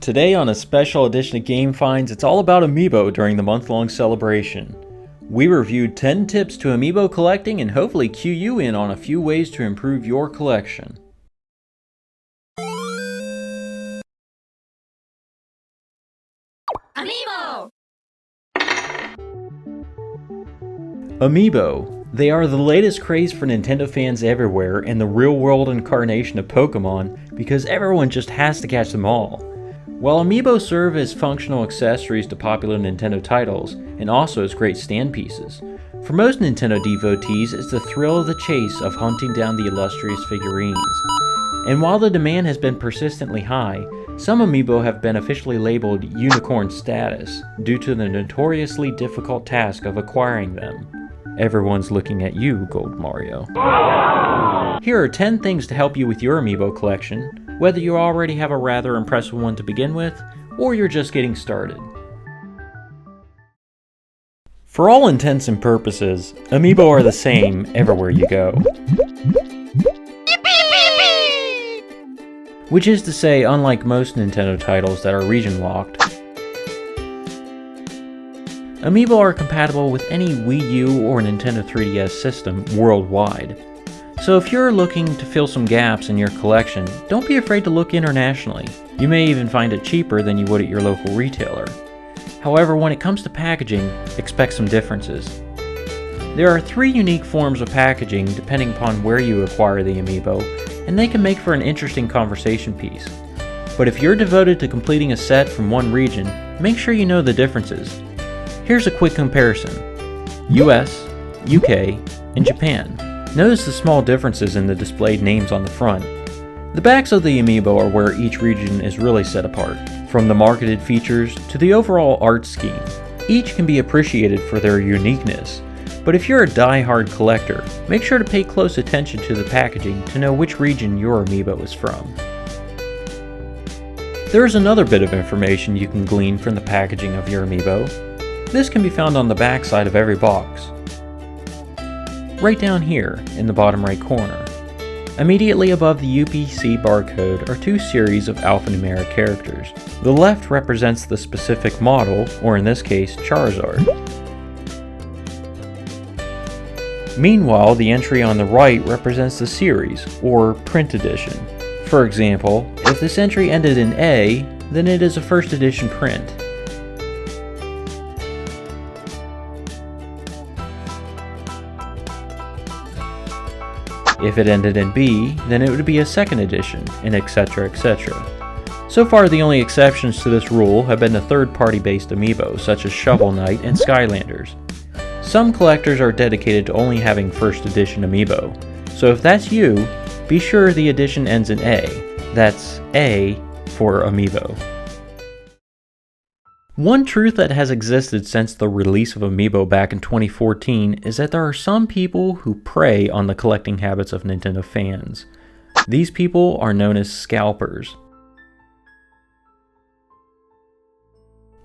Today on a special edition of GameFinds, it's all about Amiibo during the month-long celebration. We reviewed 10 tips to Amiibo collecting and hopefully cue you in on a few ways to improve your collection. Amiibo! Amiibo. They are the latest craze for Nintendo fans everywhere and the real-world incarnation of Pokemon because everyone just has to catch them all. While Amiibo serve as functional accessories to popular Nintendo titles, and also as great stand pieces, for most Nintendo devotees it's the thrill of the chase of hunting down the illustrious figurines. And while the demand has been persistently high, some Amiibo have been officially labeled unicorn status due to the notoriously difficult task of acquiring them. Everyone's looking at you, Gold Mario. Here are 10 things to help you with your Amiibo collection, whether you already have a rather impressive one to begin with, or you're just getting started. For all intents and purposes, Amiibo are the same everywhere you go. Which is to say, unlike most Nintendo titles that are region-locked, Amiibo are compatible with any Wii U or Nintendo 3DS system worldwide. So if you're looking to fill some gaps in your collection, don't be afraid to look internationally. You may even find it cheaper than you would at your local retailer. However, when it comes to packaging, expect some differences. There are 3 unique forms of packaging depending upon where you acquire the Amiibo, and they can make for an interesting conversation piece. But if you're devoted to completing a set from one region, make sure you know the differences. Here's a quick comparison. US, UK, and Japan. Notice the small differences in the displayed names on the front. The backs of the Amiibo are where each region is really set apart, from the marketed features to the overall art scheme. Each can be appreciated for their uniqueness, but if you're a die-hard collector, make sure to pay close attention to the packaging to know which region your Amiibo is from. There's another bit of information you can glean from the packaging of your Amiibo. This can be found on the back side of every box. Right down here, in the bottom right corner. Immediately above the UPC barcode are 2 series of alphanumeric characters. The left represents the specific model, or in this case, Charizard. Meanwhile, the entry on the right represents the series, or print edition. For example, if this entry ended in A, then it is a first edition print. If it ended in B, then it would be a second edition, and etc, etc. So far, the only exceptions to this rule have been the third-party based Amiibo, such as Shovel Knight and Skylanders. Some collectors are dedicated to only having first edition Amiibo, so if that's you, be sure the edition ends in A. That's A for Amiibo. One truth that has existed since the release of Amiibo back in 2014 is that there are some people who prey on the collecting habits of Nintendo fans. These people are known as scalpers.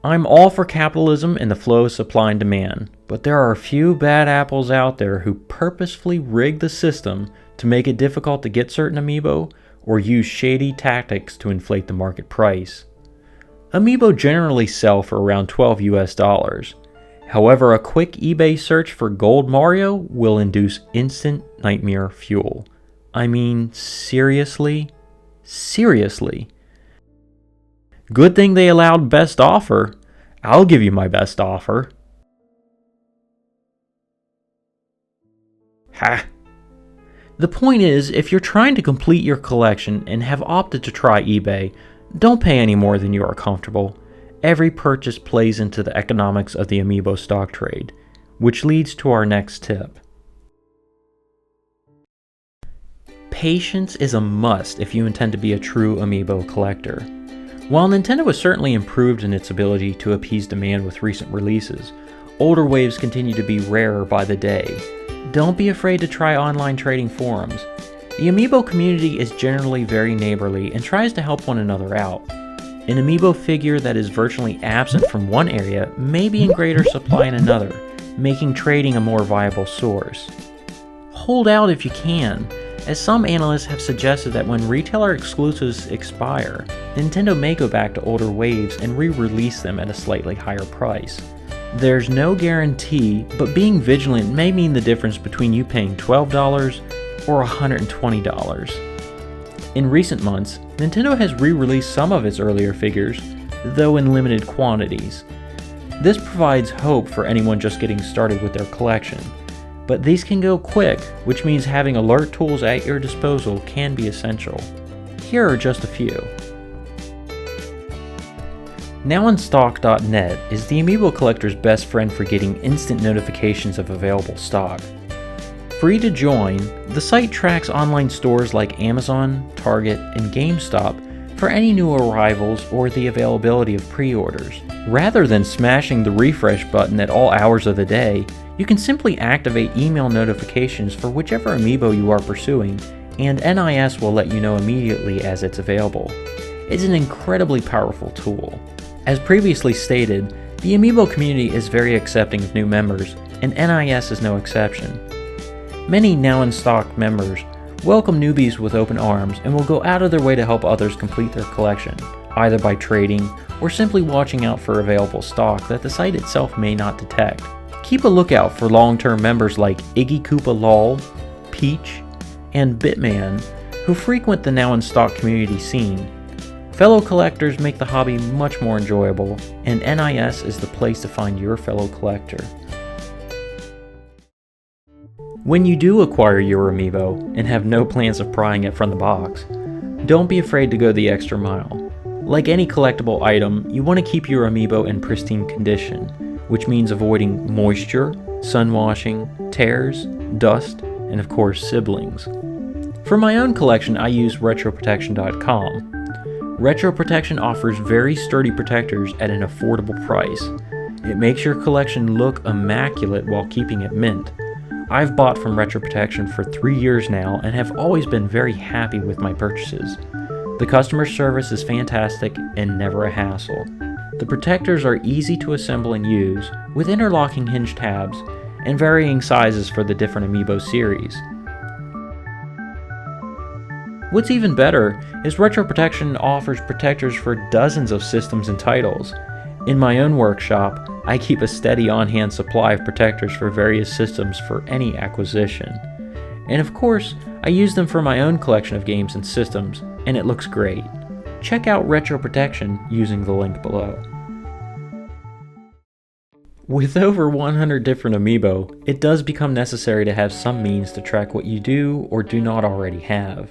I'm all for capitalism and the flow of supply and demand, but there are a few bad apples out there who purposefully rig the system to make it difficult to get certain Amiibo or use shady tactics to inflate the market price. Amiibo generally sell for around $12 US. However, a quick eBay search for Gold Mario will induce instant nightmare fuel. I mean, seriously? Seriously? Good thing they allowed best offer. I'll give you my best offer. Ha! The point is, if you're trying to complete your collection and have opted to try eBay, don't pay any more than you are comfortable. Every purchase plays into the economics of the Amiibo stock trade, which leads to our next tip. Patience is a must if you intend to be a true Amiibo collector. While Nintendo has certainly improved in its ability to appease demand with recent releases, older waves continue to be rarer by the day. Don't be afraid to try online trading forums. The Amiibo community is generally very neighborly and tries to help one another out. An Amiibo figure that is virtually absent from one area may be in greater supply in another, making trading a more viable source. Hold out if you can. as some analysts have suggested that when retailer exclusives expire, Nintendo may go back to older waves and re-release them at a slightly higher price. There's no guarantee, but being vigilant may mean the difference between you paying $12 or $120. In recent months, Nintendo has re-released some of its earlier figures, though in limited quantities. This provides hope for anyone just getting started with their collection. But these can go quick, which means having alert tools at your disposal can be essential. Here are just a few. NowInStock.net is the Amiibo collector's best friend for getting instant notifications of available stock. Free to join, the site tracks online stores like Amazon, Target, and GameStop for any new arrivals or the availability of pre-orders. Rather than smashing the refresh button at all hours of the day, you can simply activate email notifications for whichever Amiibo you are pursuing, and NIS will let you know immediately as it's available. It's an incredibly powerful tool. As previously stated, the Amiibo community is very accepting of new members, and NIS is no exception. Many Now in Stock members welcome newbies with open arms and will go out of their way to help others complete their collection, either by trading or simply watching out for available stock that the site itself may not detect. Keep a lookout for long-term members like Iggy Koopa Lol, Peach, and Bitman, who frequent the Now in Stock community scene. Fellow collectors make the hobby much more enjoyable, and NIS is the place to find your fellow collector. When you do acquire your Amiibo and have no plans of prying it from the box, don't be afraid to go the extra mile. Like any collectible item, you want to keep your Amiibo in pristine condition, which means avoiding moisture, sun washing, tears, dust, and of course siblings. For my own collection, I use RetroProtection.com. RetroProtection offers very sturdy protectors at an affordable price. It makes your collection look immaculate while keeping it mint. I've bought from RetroProtection for 3 years now and have always been very happy with my purchases. The customer service is fantastic and never a hassle. The protectors are easy to assemble and use, with interlocking hinge tabs and varying sizes for the different Amiibo series. What's even better is RetroProtection offers protectors for dozens of systems and titles. In my own workshop, I keep a steady on-hand supply of protectors for various systems for any acquisition. And of course, I use them for my own collection of games and systems, and it looks great. Check out RetroProtection using the link below. With over 100 different Amiibo, it does become necessary to have some means to track what you do or do not already have.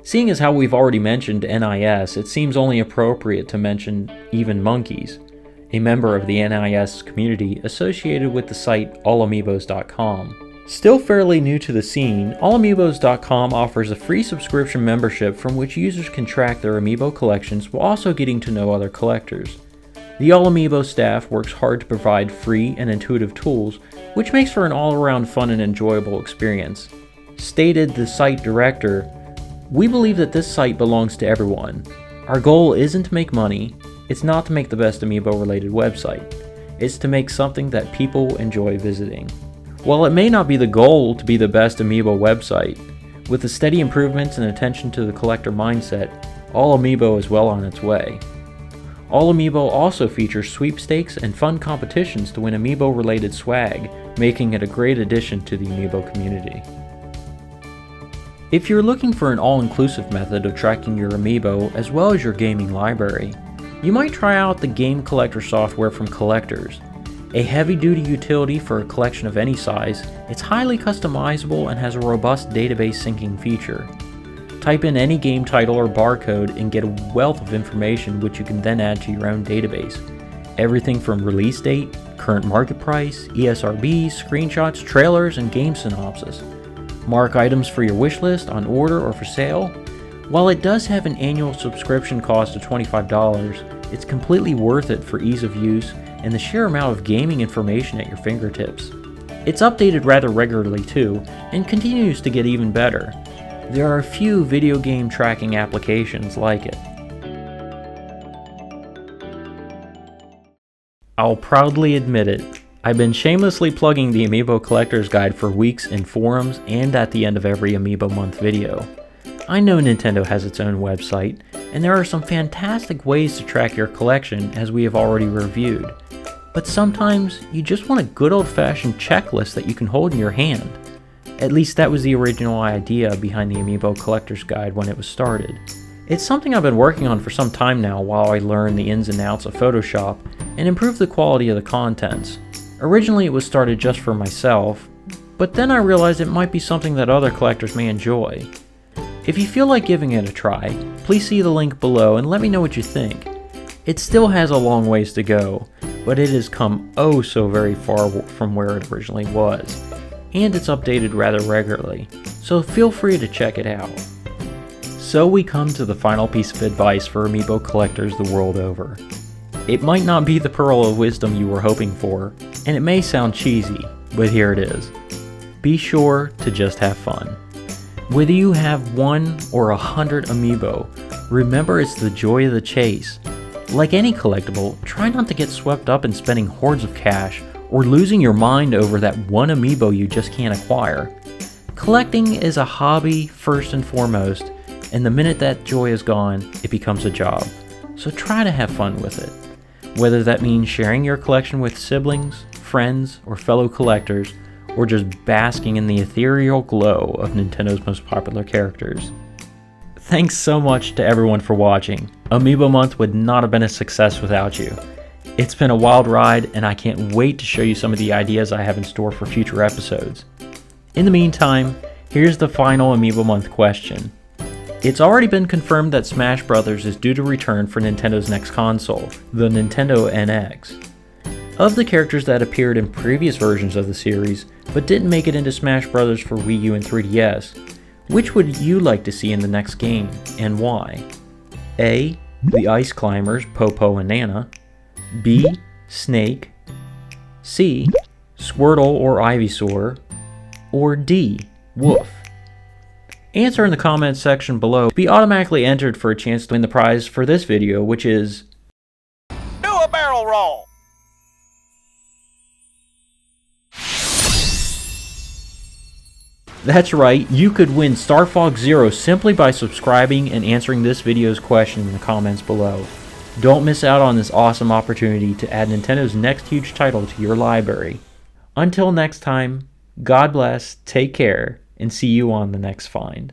Seeing as how we've already mentioned NIS, it seems only appropriate to mention Even Monkeys, a member of the NIS community associated with the site Allamiibos.com. Still fairly new to the scene, Allamiibos.com offers a free subscription membership from which users can track their Amiibo collections while also getting to know other collectors. The Allamiibo staff works hard to provide free and intuitive tools, which makes for an all-around fun and enjoyable experience. Stated the site director, "We believe that this site belongs to everyone. Our goal isn't to make money, it's not to make the best Amiibo-related website. It's to make something that people enjoy visiting." While it may not be the goal to be the best Amiibo website, with the steady improvements and attention to the collector mindset, Allamiibo is well on its way. Allamiibo also features sweepstakes and fun competitions to win Amiibo-related swag, making it a great addition to the Amiibo community. If you're looking for an all-inclusive method of tracking your Amiibo as well as your gaming library, you might try out the GameCollectorz software from Collectorz. A heavy-duty utility for a collection of any size, it's highly customizable and has a robust database syncing feature. Type in any game title or barcode and get a wealth of information which you can then add to your own database. Everything from release date, current market price, ESRBs, screenshots, trailers, and game synopsis. Mark items for your wish list, on order, or for sale. While it does have an annual subscription cost of $25, it's completely worth it for ease of use and the sheer amount of gaming information at your fingertips. It's updated rather regularly too, and continues to get even better. There are a few video game tracking applications like it. I'll proudly admit it, I've been shamelessly plugging the Amiibo Collector's Guide for weeks in forums and at the end of every Amiibo month video. I know Nintendo has its own website, and there are some fantastic ways to track your collection as we have already reviewed. But sometimes you just want a good old-fashioned checklist that you can hold in your hand. At least that was the original idea behind the Amiibo Collector's Guide when it was started. It's something I've been working on for some time now while I learn the ins and outs of Photoshop and improve the quality of the contents. Originally it was started just for myself, but then I realized it might be something that other collectors may enjoy. If you feel like giving it a try, please see the link below and let me know what you think. It still has a long ways to go, but it has come oh so very far from where it originally was, and it's updated rather regularly, so feel free to check it out. So we come to the final piece of advice for Amiibo collectors the world over. It might not be the pearl of wisdom you were hoping for, and it may sound cheesy, but here it is. Be sure to just have fun. Whether you have 1 or 100 Amiibo, remember it's the joy of the chase. Like any collectible, try not to get swept up in spending hordes of cash or losing your mind over that one Amiibo you just can't acquire. Collecting is a hobby first and foremost, and the minute that joy is gone, it becomes a job. So try to have fun with it. Whether that means sharing your collection with siblings, friends, or fellow collectors, or just basking in the ethereal glow of Nintendo's most popular characters. Thanks so much to everyone for watching. Amiibo Month would not have been a success without you. It's been a wild ride, and I can't wait to show you some of the ideas I have in store for future episodes. In the meantime, here's the final Amiibo Month question. It's already been confirmed that Smash Bros. Is due to return for Nintendo's next console, the Nintendo NX. Of the characters that appeared in previous versions of the series, but didn't make it into Smash Bros. For Wii U and 3DS, which would you like to see in the next game, and why? A. The Ice Climbers, Popo and Nana. B. Snake. C. Squirtle or Ivysaur. Or D. Wolf. Answer in the comments section below to be automatically entered for a chance to win the prize for this video, which is... Do a barrel roll! That's right, you could win Star Fox Zero simply by subscribing and answering this video's question in the comments below. Don't miss out on this awesome opportunity to add Nintendo's next huge title to your library. Until next time, God bless, take care, and see you on the next find.